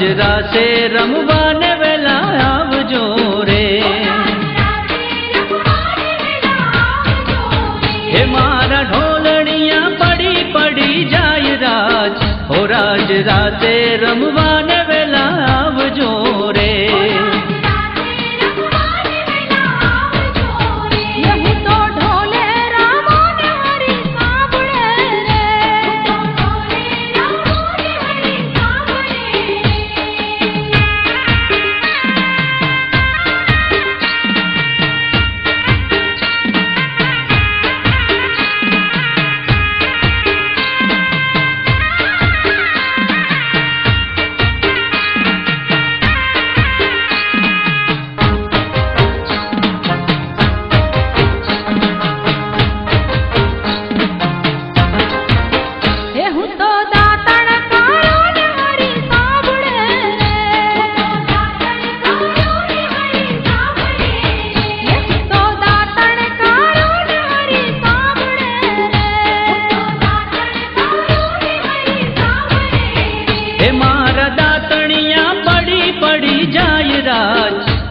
राज रासे रमवाने वेला आवजो रे। हे मारा ढोलनिया पड़ी पड़ी जाय राज, हो राज रासे रमवाने वेला आवजो रे।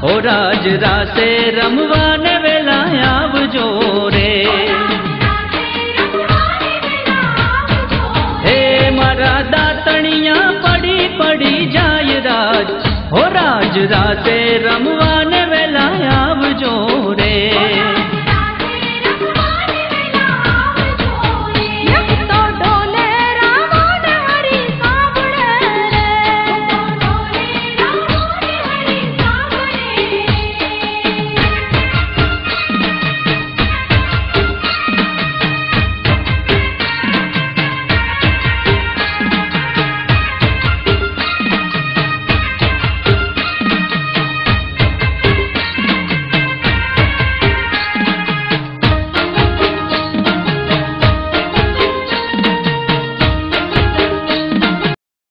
हो राज रासे रमवाने वेला आवजो रे। हे मारा दातणिया पड़ी पड़ी जाय राज, हो राज रासे रमवा